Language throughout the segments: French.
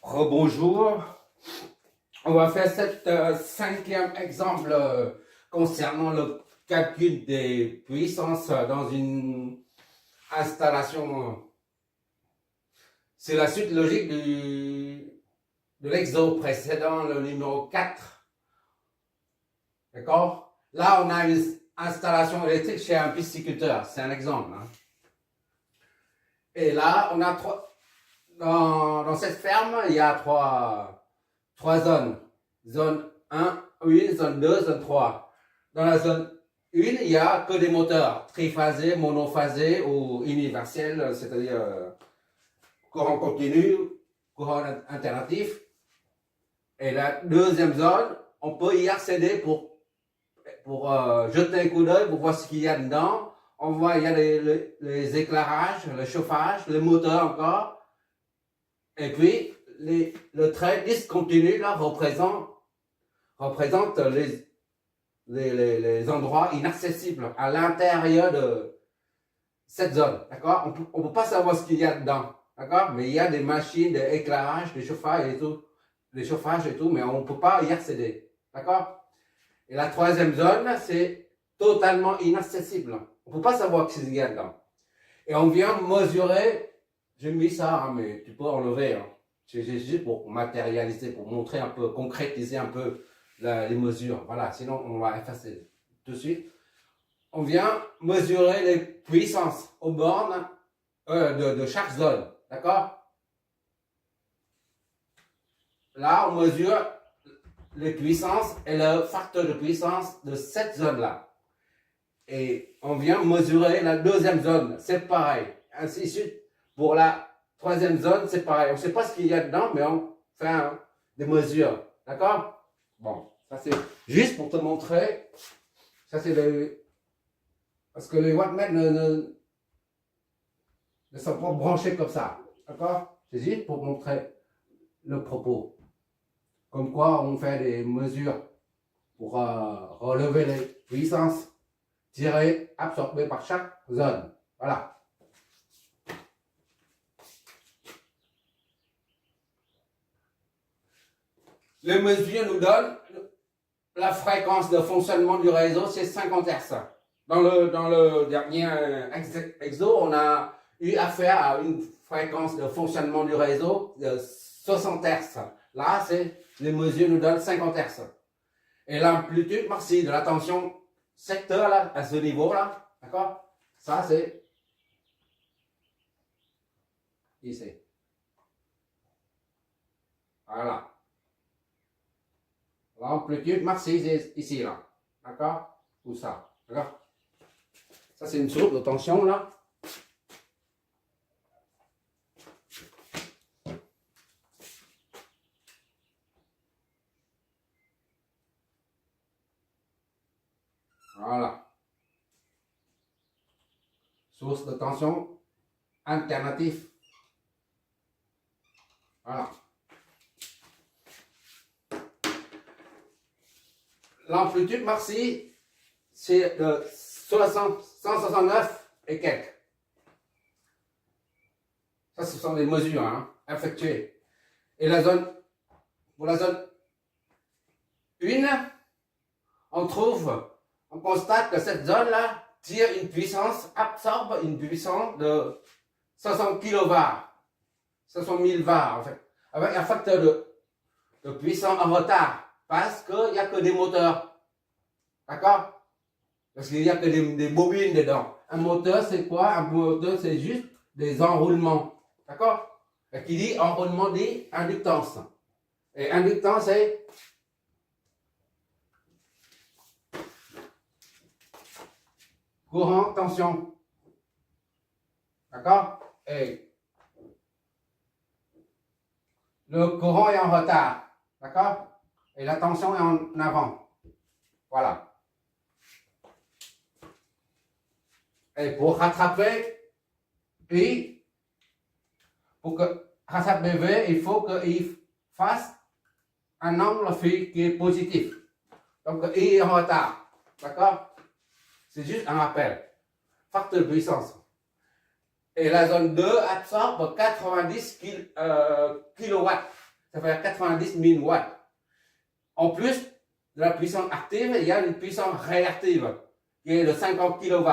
Rebonjour. On va faire cet cinquième exemple concernant le calcul des puissances dans une installation. C'est la suite logique de l'exo précédent, le numéro 4. D'accord? Là, on a une installation électrique chez un pisciculteur. C'est un exemple. Hein. Et là, on a dans cette ferme, il y a trois zones. Zone 1, 1, zone 2, zone 3. Dans la zone 1, il n'y a que des moteurs triphasés, monophasés ou universels, c'est-à-dire courant continu, courant alternatif. Et la deuxième zone, on peut y accéder pour jeter un coup d'œil pour voir ce qu'il y a dedans. On voit il y a les éclairages, le chauffage, les moteurs encore. Et puis, le trait discontinu là représente les endroits inaccessibles à l'intérieur de cette zone. D'accord? On ne peut pas savoir ce qu'il y a dedans. D'accord? Mais il y a des machines, des éclairages, des chauffages et tout. Les chauffages et tout, mais on ne peut pas y accéder. D'accord? Et la troisième zone, c'est totalement inaccessible. On ne peut pas savoir ce qu'il y a dedans. Et on vient mesurer. J'ai mis ça, hein, mais tu peux enlever. Hein. C'est juste pour matérialiser, pour montrer un peu, concrétiser un peu les mesures. Voilà, sinon on va effacer tout de suite. On vient mesurer les puissances aux bornes de chaque zone. D'accord? Là, on mesure les puissances et le facteur de puissance de cette zone-là. Et on vient mesurer la deuxième zone. C'est pareil. Ainsi de suite. Pour la troisième zone, c'est pareil. On ne sait pas ce qu'il y a dedans, mais on fait des mesures. D'accord? Bon, ça c'est juste pour te montrer. Ça c'est parce que les wattmètres ne sont pas branchés comme ça. D'accord? C'est juste pour montrer le propos. Comme quoi on fait des mesures pour relever les puissances tirées, absorbées par chaque zone. Voilà. Les mesures nous donnent la fréquence de fonctionnement du réseau, c'est 50 Hz. Dans le dernier exo, on a eu affaire à une fréquence de fonctionnement du réseau de 60 Hz. Là, les mesures nous donnent 50 Hz. Et l'amplitude maximale de la tension secteur, là, à ce niveau-là, d'accord? Ça, c'est ici. Voilà. L'amplitude maximale, c'est ici, là. D'accord? Ou ça. D'accord? Ça, c'est une source de tension, là. Voilà. Source de tension alternative. Voilà. L'amplitude maximale, c'est de 169 et quelques. Ça, ce sont des mesures effectuées. Et pour la zone 1, on constate que cette zone-là tire une puissance, absorbe une puissance de 60 kW, 500 000 VAR en fait, avec un facteur de puissance en retard. Parce qu'il n'y a que des moteurs. D'accord? Parce qu'il n'y a que des bobines dedans. Un moteur, c'est quoi? Un moteur, c'est juste des enroulements. D'accord? Et qui dit enroulement dit inductance. Et inductance, c'est courant, tension. D'accord? Et le courant est en retard. D'accord? Et la tension est en avant. Voilà. Et pour rattraper I, pour rattraper V, il faut qu'il fasse un angle phi qui est positif. Donc I est en retard. D'accord? C'est juste un rappel. Facteur de puissance. Et la zone 2 absorbe 90 kW. ça fait 90 000 watts. En plus de la puissance active, il y a une puissance réactive qui est de 50 kW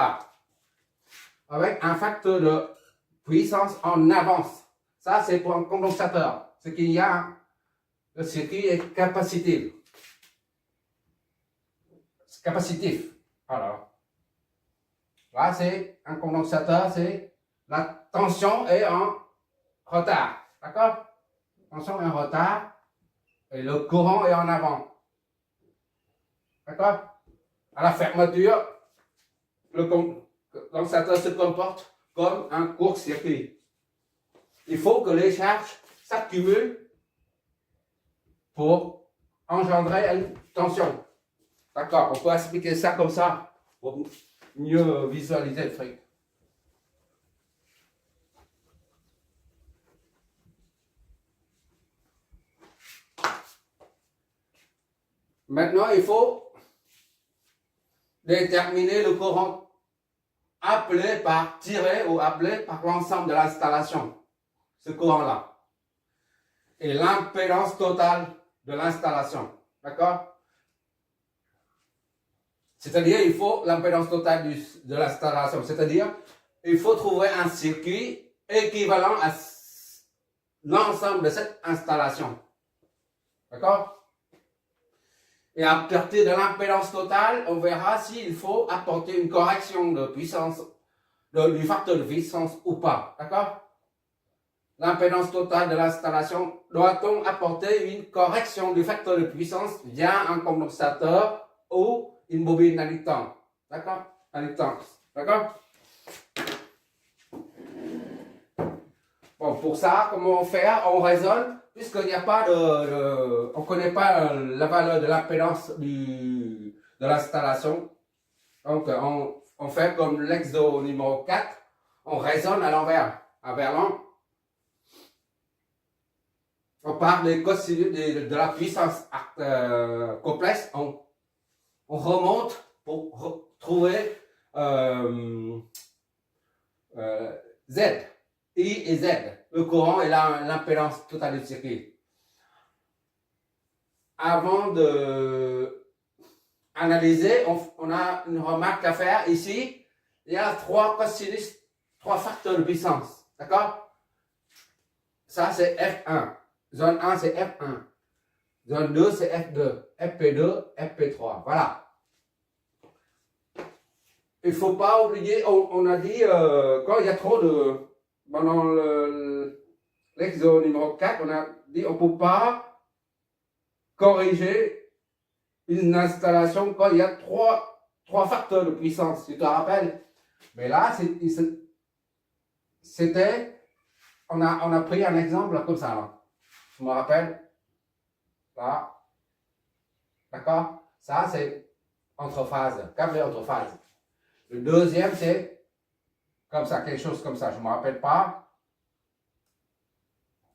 avec un facteur de puissance en avance. Ça, c'est pour un condensateur. Ce qu'il y a, le circuit est capacitif. Capacitif. Alors, là, c'est un condensateur, c'est la tension est en retard. D'accord? Tension est en retard et le courant est en avant. D'accord? À la fermeture, le condensateur se comporte comme un court-circuit. Il faut que les charges s'accumulent pour engendrer une tension. D'accord? On peut expliquer ça comme ça pour mieux visualiser le truc. Maintenant, il faut déterminer le courant appelé par tiré ou appelé par l'ensemble de l'installation. Ce courant-là. Et l'impédance totale de l'installation. D'accord? C'est-à-dire, il faut l'impédance totale de l'installation. C'est-à-dire, il faut trouver un circuit équivalent à l'ensemble de cette installation. D'accord? Et à partir de l'impédance totale, on verra s'il faut apporter une correction de puissance, du facteur de puissance ou pas. D'accord? L'impédance totale de l'installation, doit-on apporter une correction du facteur de puissance via un condensateur ou une bobine inductante? D'accord? Inductance. D'accord? Bon, pour ça, comment on fait? On raisonne, puisqu'il n'y a pas on ne connaît pas la valeur de l'impédance de l'installation. Donc, on fait comme l'exo numéro 4, on raisonne à l'envers, à verlan. On parle des cosinus de la puissance complexe, on remonte pour trouver Z, I et Z, le courant et l'impédance totale du circuit. Avant de analyser, on a une remarque à faire ici. Il y a 3 cosinus, 3 facteurs de puissance. D'accord? Ça, c'est F1. Zone 1, c'est F1. Zone 2, c'est F2. FP2, FP3. Voilà. Il ne faut pas oublier, on a dit, quand il y a trop de... Pendant l'exo numéro 4, on a dit on ne peut pas corriger une installation quand il y a trois facteurs de puissance. Tu te rappelles? Mais là, c'était... On a pris un exemple comme ça. Là. Je me rappelle. Là. D'accord? Ça, c'est entre phases. Câble entre phases. Le deuxième, c'est comme ça, quelque chose comme ça. Je ne me rappelle pas.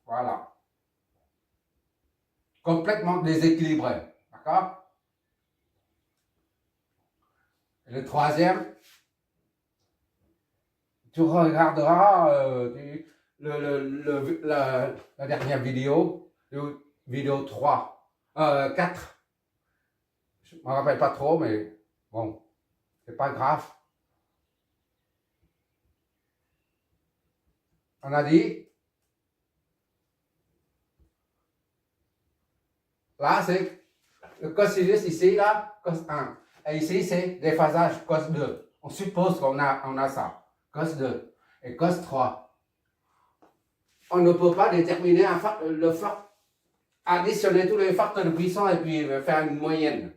Voilà. Complètement déséquilibré. D'accord? Et le troisième, tu regarderas la dernière vidéo, vidéo 3, 4. Je ne me rappelle pas trop, mais bon, c'est pas grave. On a dit, là c'est le cosinus ici, là, cos 1. Et ici c'est déphasage cos 2. On suppose qu'on a ça, cos 2 et cos 3. On ne peut pas déterminer additionner tous les facteurs de puissance et puis faire une moyenne.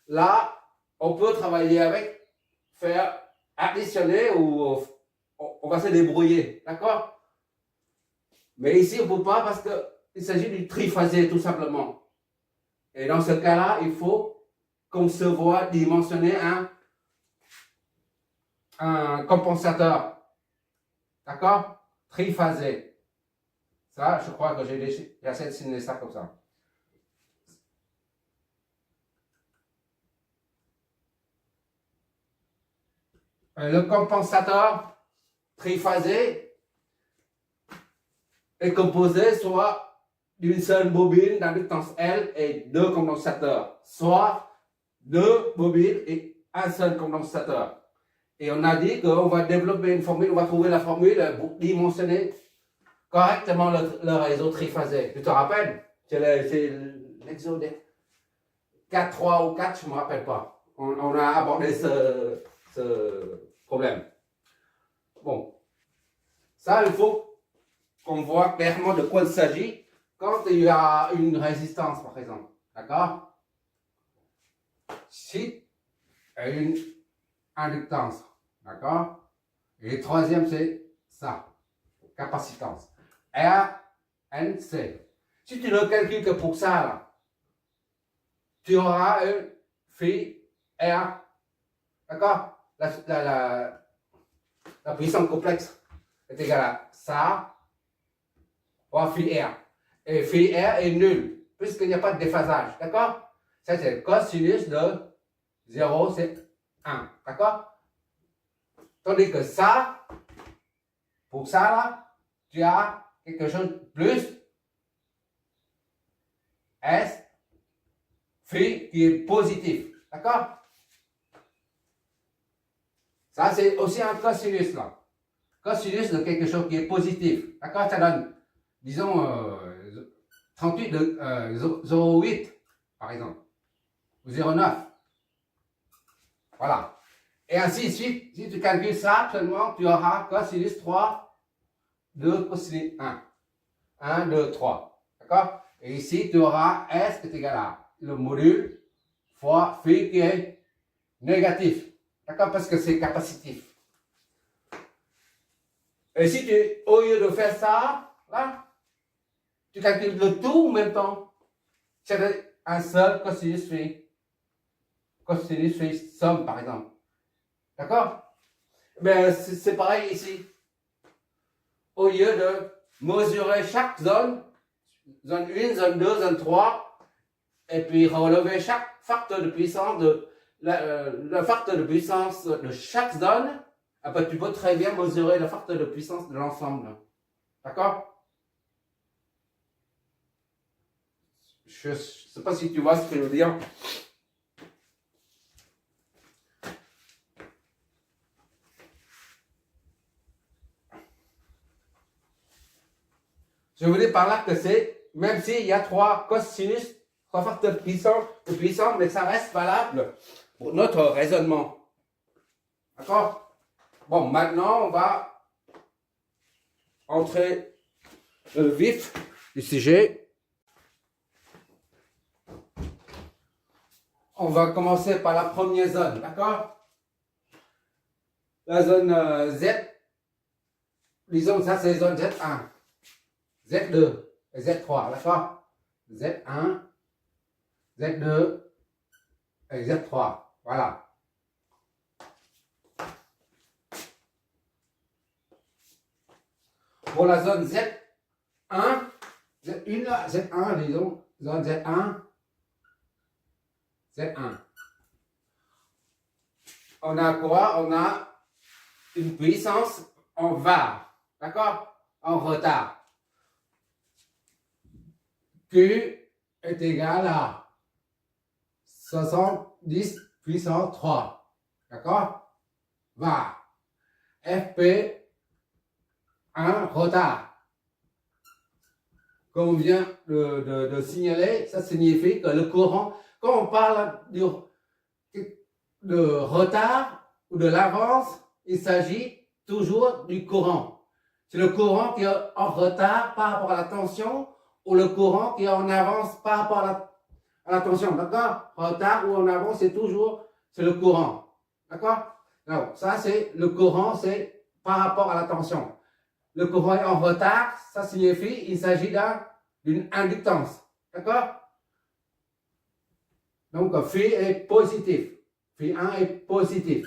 Là, on peut travailler avec, faire additionner ou on va se débrouiller, d'accord? Mais ici, on ne peut pas parce qu'il s'agit du triphasé, tout simplement. Et dans ce cas-là, il faut concevoir, dimensionner un compensateur, d'accord? Triphasé. Ça, je crois que j'ai assez dessiné ça comme ça. Le compensateur triphasé est composé soit d'une seule bobine d'inductance L et 2 condensateurs, soit 2 bobines et un seul condensateur. Et on a dit qu'on va développer une formule, on va trouver la formule pour dimensionner correctement le réseau triphasé. Tu te rappelles? C'est l'exode 4, 3 ou 4, je ne me rappelle pas. On a abordé ce problème. Bon, ça, il faut qu'on voit clairement de quoi il s'agit quand il y a une résistance, par exemple. D'accord? Si il y a une inductance. D'accord? Et le troisième, c'est ça. Capacitance. RNC. Si tu ne calcules que pour ça, là, tu auras un phi R. D'accord? La puissance complexe est égale à ça fois phi R. Et phi R est nul, puisqu'il n'y a pas de déphasage. D'accord? Ça, c'est le cosinus de 0, c'est 1. D'accord? Tandis que ça, pour ça, là, tu as quelque chose de plus S, phi qui est positif. D'accord? Ça, c'est aussi un cosinus, là. Cosinus de quelque chose qui est positif. D'accord? Ça donne, disons, 38 de 0,8, par exemple. Ou 0,9. Voilà. Et ainsi de suite, si tu calcules ça, seulement, tu auras cosinus 3 de cosinus 1. 1, 2, 3. D'accord? Et ici, tu auras S qui est égal à le module fois phi qui est négatif. D'accord? Parce que c'est capacitif. Et si tu, au lieu de faire ça, là, tu calcules le tout en même temps. C'est un seul cosinus phi. Cosinus phi somme, par exemple. D'accord? Ben, c'est pareil ici. Au lieu de mesurer chaque zone, zone 1, zone 2, zone 3, et puis relever chaque facteur de puissance le facteur de puissance de chaque zone, après tu peux très bien mesurer le facteur de puissance de l'ensemble. D'accord? Je ne sais pas si tu vois ce que je veux dire. Je veux dire par là que c'est, même s'il y a 3 cosinus, 3 facteurs de puissance, mais ça reste valable pour notre raisonnement. D'accord? Bon, maintenant, on va entrer dans le vif du sujet. On va commencer par la première zone, d'accord? La zone Z, disons ça c'est zone Z1, Z2 et Z3, d'accord? Z1, Z2 et Z3, voilà. Pour la zone Z1, Z1, disons, zone Z1, Z1. On a quoi? On a une puissance en var, d'accord? En retard. Q est égal à 70 puissance 3, d'accord? Var. FP, un retard. Comme on vient de signaler, ça signifie que le courant, quand on parle de retard ou de l'avance, il s'agit toujours du courant. C'est le courant qui est en retard par rapport à la tension ou le courant qui est en avance par rapport à la tension. D'accord? Retard ou en avance, c'est le courant. D'accord? Alors, ça, c'est le courant, c'est par rapport à la tension. Le courant est en retard, ça signifie qu'il s'agit d'une inductance. D'accord? Donc, phi est positif. Phi 1 est positif.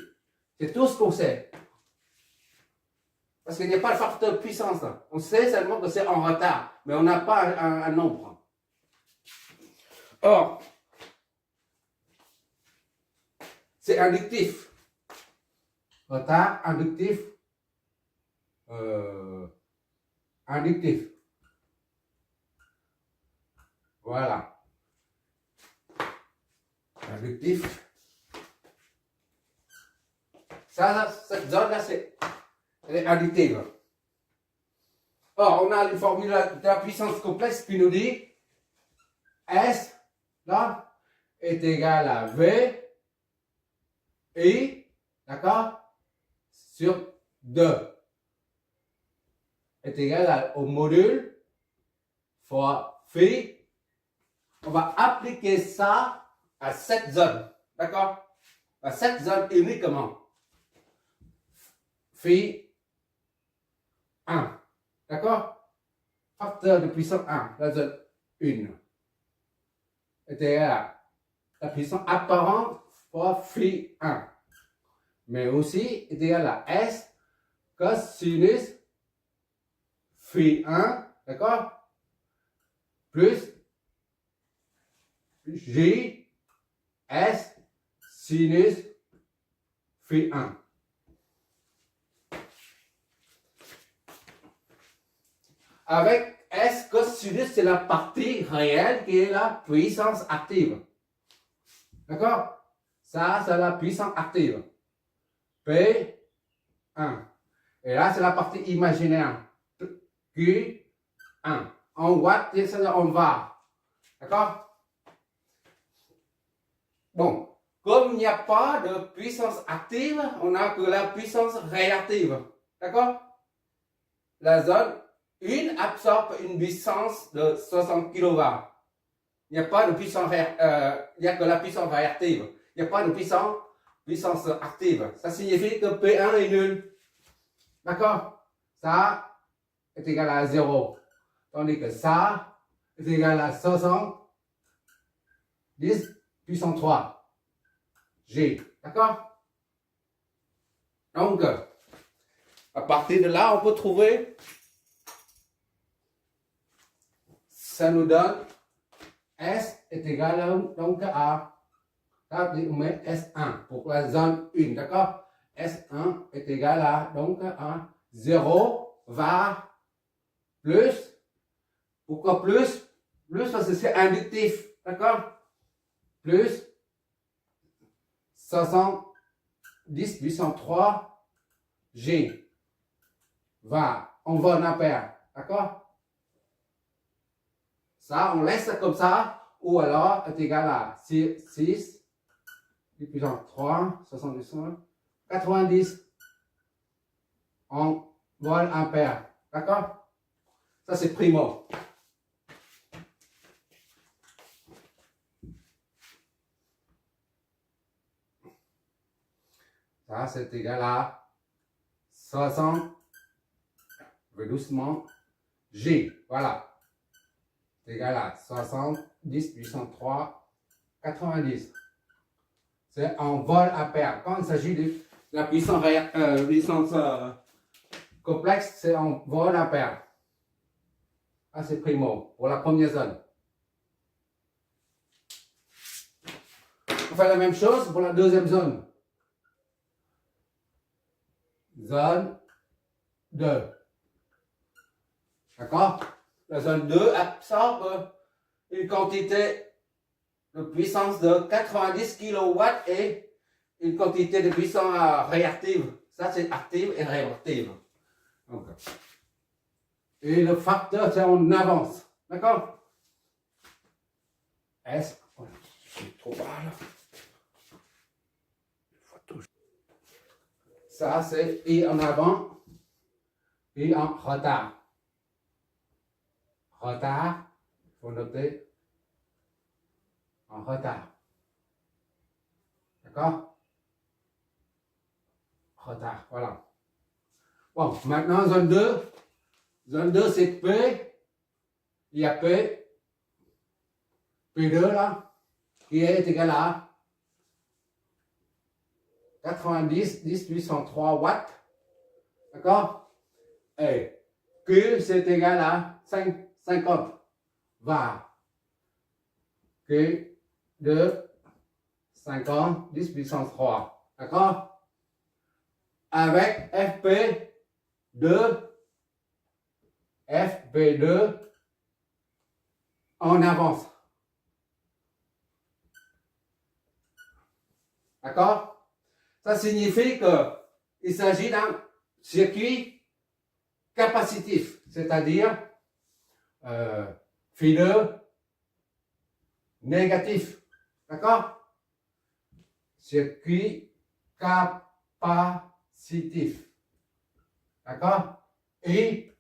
C'est tout ce qu'on sait. Parce qu'il n'y a pas de facteur de puissance là. On sait seulement que c'est en retard, mais on n'a pas un nombre. Or, c'est inductif. Retard, inductif. Inductif. Voilà. Inductif. Ça, cette zone-là, elle est additive. Or, on a une formule de la puissance complexe qui nous dit S, là, est égal à V, I, d'accord, sur 2. Est égal au module fois phi. On va appliquer ça à cette zone, d'accord, à cette zone uniquement. Phi 1, d'accord, facteur de puissance 1, la zone 1, est égal à la puissance apparente fois phi 1, mais aussi est égal à S cosinus phi 1, d'accord, plus J S sinus phi 1. Avec S cosinus, c'est la partie réelle qui est la puissance active. D'accord? Ça, c'est la puissance active. P1. Et là, c'est la partie imaginaire. Q1. En watts, c'est en var. D'accord? Bon, comme il n'y a pas de puissance active, on n'a que la puissance réactive. D'accord? La zone 1 absorbe une puissance de 60 kW. Il n'y a pas de puissance, il n'y a que la puissance réactive. Il n'y a pas de puissance active. Ça signifie que P1 est nul. D'accord? Ça est égal à 0. Tandis que ça est égal à 60 10 puissance 3 G. D'accord? Donc, à partir de là, on peut trouver, ça nous donne S est égal à, donc à, là, on met S1 pour la zone 1, d'accord? S1 est égal à, donc à 0 var plus. Pourquoi plus? Plus parce que c'est inductif, d'accord? Plus 70 puissance 3 G va en volt ampère, d'accord? Ça, on laisse ça comme ça, ou alors est égal à 6 10 puissance 3, 70, 90 en volt ampère, d'accord? Ça, c'est primo. Ça, c'est égal à 60, doucement, G, voilà. C'est égal à 70 puissance 3, 90. C'est en vol ampère. Quand il s'agit de la puissance, complexe, c'est en vol ampère. Ah, c'est primo, pour la première zone. On fait la même chose pour la deuxième zone. Zone 2. D'accord? La zone 2 absorbe une quantité de puissance de 90 kW et une quantité de puissance réactive. Ça, c'est active et réactive. Donc, et le facteur, c'est en avance. D'accord? S. Oh, je suis trop bas là. Ça, c'est I en avant et en retard. Retard, il faut noter en retard. D'accord? Retard, voilà. Bon, maintenant, zone 2. Zone 2, c'est P. Il y a P. P2 là, qui est égal à 90, 10 puissance 3 watts. D'accord? Et Q, c'est égal à 50 var. Q de 50, 10 puissance 3. D'accord? Avec FP2 en avance. D'accord? Ça signifie qu'il s'agit d'un circuit capacitif, c'est-à-dire fileux négatif. D'accord? Circuit capacitif. D'accord? Et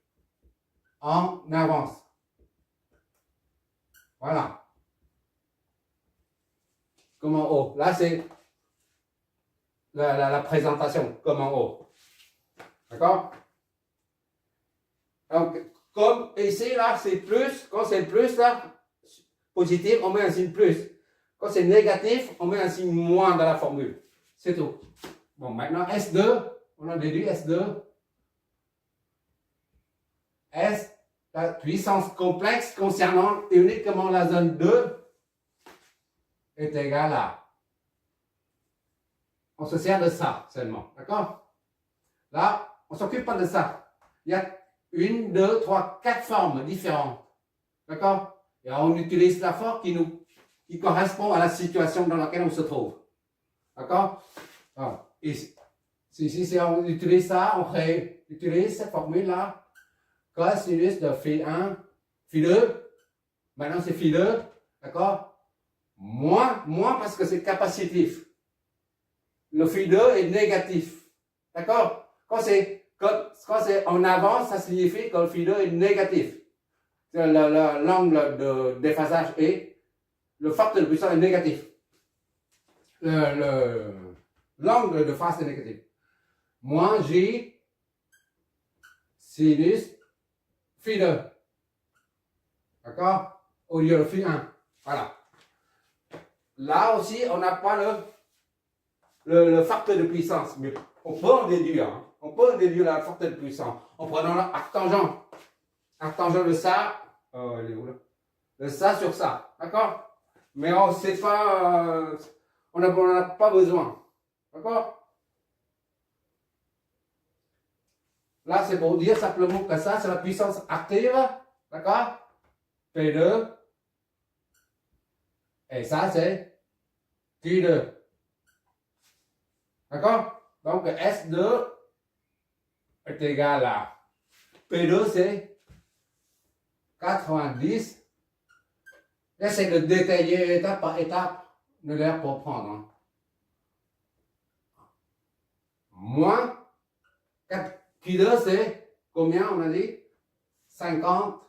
en avance. Voilà. Comme en haut. Là, c'est la présentation, comme en haut. D'accord? Donc, comme ici, là, c'est plus. Quand c'est plus, là, positif, on met un signe plus. Quand c'est négatif, on met un signe moins dans la formule. C'est tout. Bon, maintenant, S2, on a déduit S2. S, la puissance complexe concernant uniquement la zone 2 est égale à. On se sert de ça seulement. D'accord? Là, on ne s'occupe pas de ça. Il y a 1, 2, 3, 4 formes différentes. D'accord? Et on utilise la forme qui correspond à la situation dans laquelle on se trouve. D'accord? Ici, si on utilise ça, on utilise cette formule-là. Cosinus de phi 1, phi 2. Maintenant, c'est phi 2. D'accord? Moins parce que c'est capacitif. Le phi 2 est négatif. D'accord? Quand c'est en avance, ça signifie que le phi 2 est négatif. L'angle de déphasage est, le facteur de puissance est négatif. L'angle de phase est négatif. Moins J sinus phi 2. D'accord? Au lieu de phi 1. Voilà. Là aussi, on n'a pas le facteur de puissance. Mais on peut en déduire. Hein. On peut en déduire le facteur de puissance en prenant l'arctangent. Arctangent de ça. Elle est où là? De ça sur ça. D'accord? Mais on sait pas. On n'en a pas besoin. D'accord? Là, c'est pour dire simplement que ça, c'est la puissance active. D'accord? P2. Et ça, c'est Q2. D'accord? Donc, S2 est égal à P2, c'est 90. J'essaie de détailler étape par étape. Ne l'air pour prendre. Hein. Moins Q2, c'est combien on a dit? 50,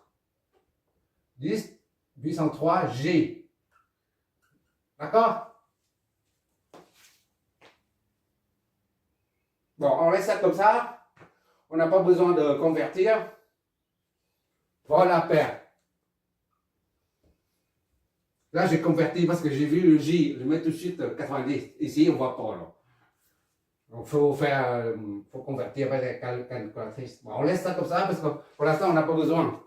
10, 803 G. D'accord? Bon, on laisse ça comme ça. On n'a pas besoin de convertir. Voilà, paire. Là, j'ai converti parce que j'ai vu le J. Je mets tout de suite 90. Ici, on ne voit pas. Là. Donc, il faut convertir avec la calculatrice. Bon, on laisse ça comme ça parce que pour l'instant, on n'a pas besoin.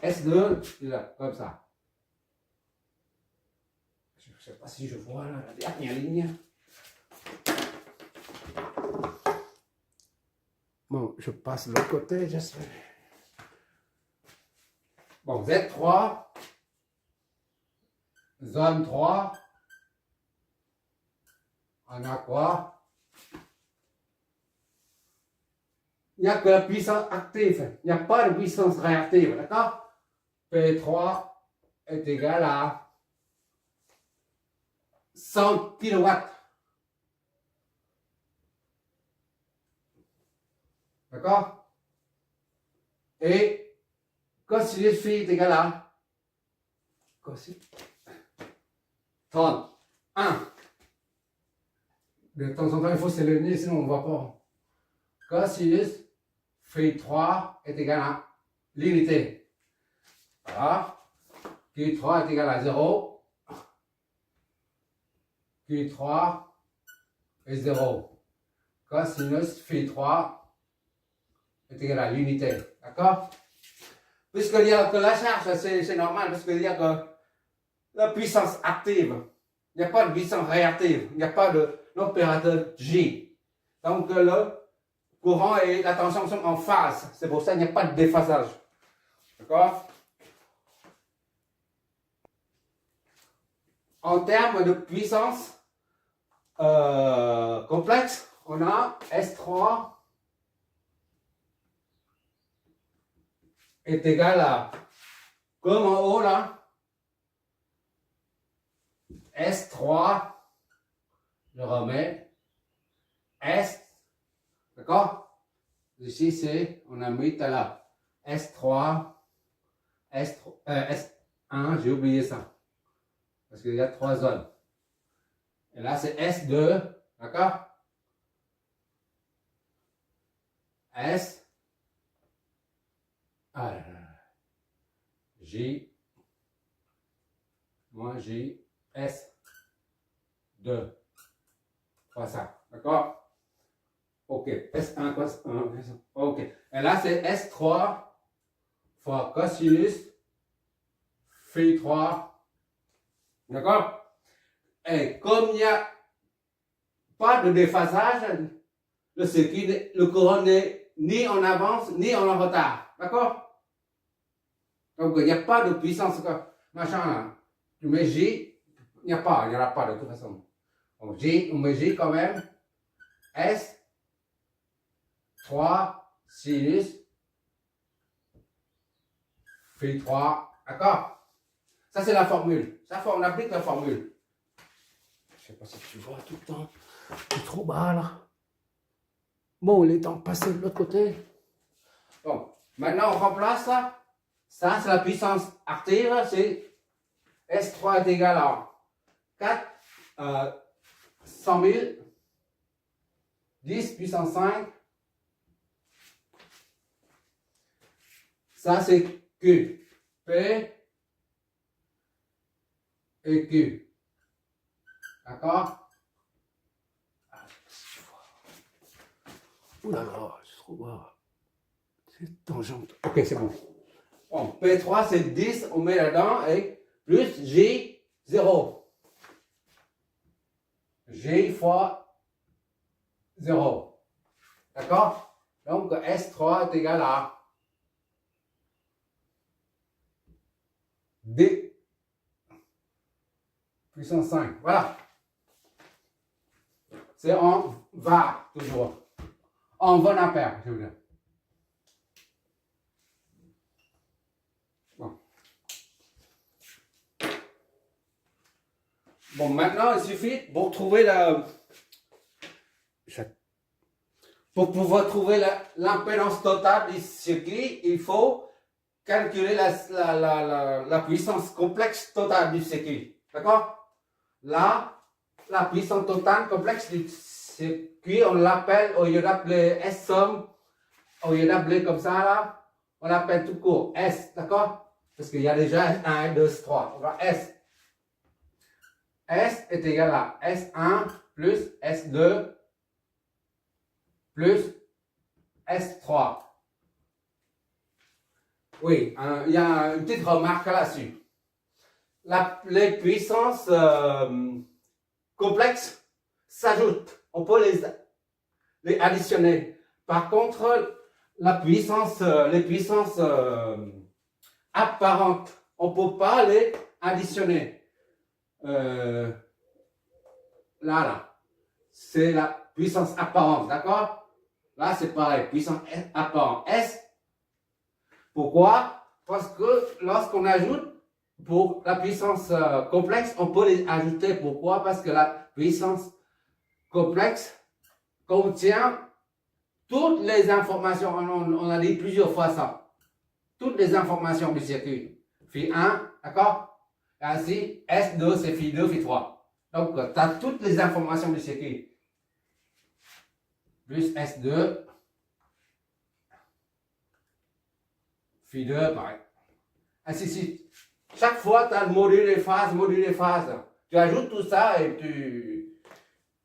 S2, là, comme ça. Je ne sais pas si je vois là, la dernière ligne. Bon, je passe de l'autre côté, j'espère. Bon, Z3, zone 3, on a quoi? Il n'y a que la puissance active, il n'y a pas de puissance réactive, d'accord? P3 est égal à 100 kW. D'accord? Et cosinus phi est égal à cosinus 31. De temps en temps, il faut s'éloigner, sinon on ne voit pas. Cosinus phi 3 est égal à l'unité. Voilà. Q3 est égal à 0. Q3 est 0. Cosinus phi 3 est égal à l'unité. D'accord? Puisqu'il y a que la charge, c'est normal, parce qu'il y a que la puissance active. Il n'y a pas de puissance réactive. Il n'y a pas d'opérateur J. Donc le courant et la tension sont en phase. C'est pour ça qu'il n'y a pas de déphasage. D'accord? en termes de puissance complexe, on a S3 est égal à, comme en haut là, S3, je remets, S, d'accord? Ici c'est, on a mis tout à l'heure, S3, S1, j'ai oublié ça, parce qu'il y a 3 zones. Et là c'est S2, d'accord? S, J, moi J, S, 2, 3, ça, d'accord? Ok, S1, S1, ok. Et là c'est S3 fois cosinus phi 3, d'accord? Et comme il n'y a pas de déphasage, le courant n'est ni en avance ni en retard, d'accord? Donc il n'y a pas de puissance, machin là. Tu mets J, il n'y aura pas de toute façon. Donc J, on met J quand même, S, 3, sinus, phi 3, d'accord? Ça c'est la formule, on applique la formule. Je ne sais pas si tu vois tout le temps, c'est trop bas là. Bon, il est temps de passer de l'autre côté. Bon, maintenant on remplace ça. Ça, c'est la puissance active, c'est S3 est égal à 4, 100 000, 10 puissance 5. Ça, c'est Q. P et Q. D'accord? Ouh là là, c'est trop bas. C'est tangente. Ok, c'est bon. Bon, P3 c'est 10, on met là-dedans et plus J, 0. J fois 0. D'accord? Donc S3 est égal à D puissance 5. Voilà. C'est en var toujours. En von ampère, je veux dire. Bon, maintenant, il suffit pour trouver pour pouvoir trouver l'impédance totale du circuit, il faut calculer la puissance complexe totale du circuit. D'accord? Là, la puissance totale complexe du circuit, on l'appelle, au lieu d'appeler S somme, au lieu d'appeler comme ça, là, on l'appelle tout court S. D'accord? Parce qu'il y a déjà S1, S2, S3. On va S. S est égal à S1 plus S2 plus S3. Oui, il y a une petite remarque là-dessus. Les puissances complexes s'ajoutent. On peut les additionner. Par contre, les puissances apparentes, on ne peut pas les additionner. Là, c'est la puissance apparente, d'accord? Là, c'est pareil, puissance apparente S. Pourquoi? Parce que lorsqu'on ajoute pour la puissance complexe, on peut les ajouter. Pourquoi? Parce que la puissance complexe contient toutes les informations. On a dit plusieurs fois ça. Toutes les informations du circuit. Phi 1, d'accord? Ainsi, S2, c'est phi 2, phi 3. Donc, tu as toutes les informations du circuit. Plus S2, phi 2, pareil. Ainsi de suite. Chaque fois, tu as le module des phases, Tu ajoutes tout ça et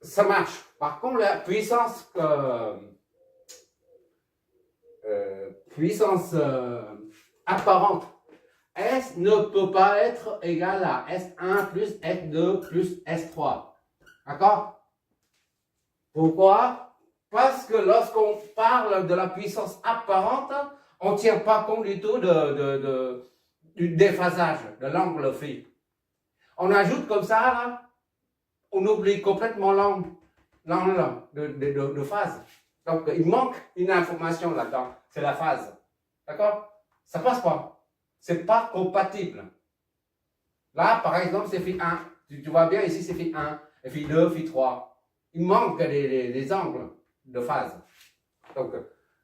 ça marche. Par contre, la puissance apparente, S ne peut pas être égal à S1 plus S2 plus S3. D'accord? Pourquoi? Parce que lorsqu'on parle de la puissance apparente, on ne tient pas compte du tout du déphasage, de l'angle phi. on ajoute comme ça, là, on oublie complètement l'angle de phase. Donc, il manque une information là-dedans, c'est la phase. D'accord? Ça passe pas. C'est pas compatible. Là, par exemple, c'est phi 1. Tu vois bien, ici, c'est phi 1, et phi 2, phi 3. Il manque des angles de phase. Donc,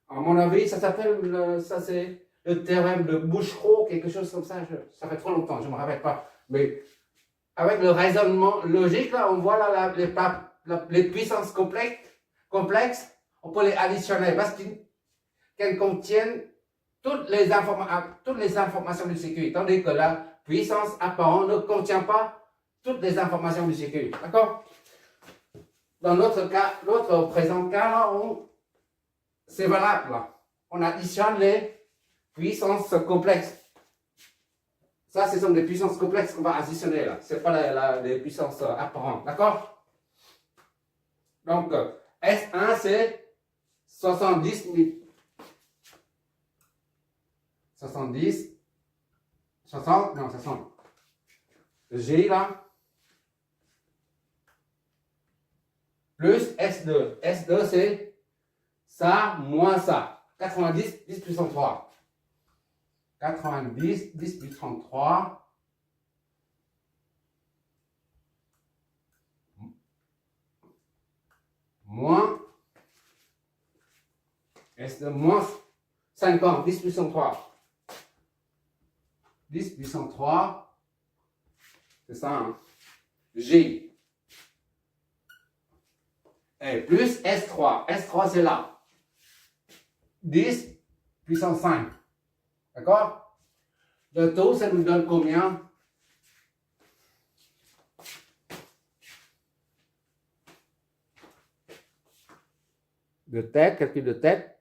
à mon avis, ça s'appelle, ça c'est le théorème de Bouchereau, quelque chose comme ça. Ça fait trop longtemps, je ne me rappelle pas. Mais avec le raisonnement logique, là, on voit là, les puissances complexes, on peut les additionner parce qu'elles contiennent toutes les informations du circuit, tandis que la puissance apparente ne contient pas toutes les informations du circuit. D'accord? Dans notre cas, l'autre présent cas, là, c'est valable. Là. On additionne les puissances complexes. Ça, ce sont des puissances complexes qu'on va additionner là. Ce n'est pas les puissances apparentes. D'accord? Donc, S1, c'est 70 000. 70, 60, non, 60. G là, plus S2. S2, c'est ça moins ça. 90, 10 puissance 3. 90, 10 puissance 3. Moins S2 moins 50, 10 puissance 3. 10 puissance 3, c'est ça, hein? G. Et plus S3. S3, c'est là. 10 puissance 5. D'accord? Le tout, ça nous donne combien? De tête, calcul de tête.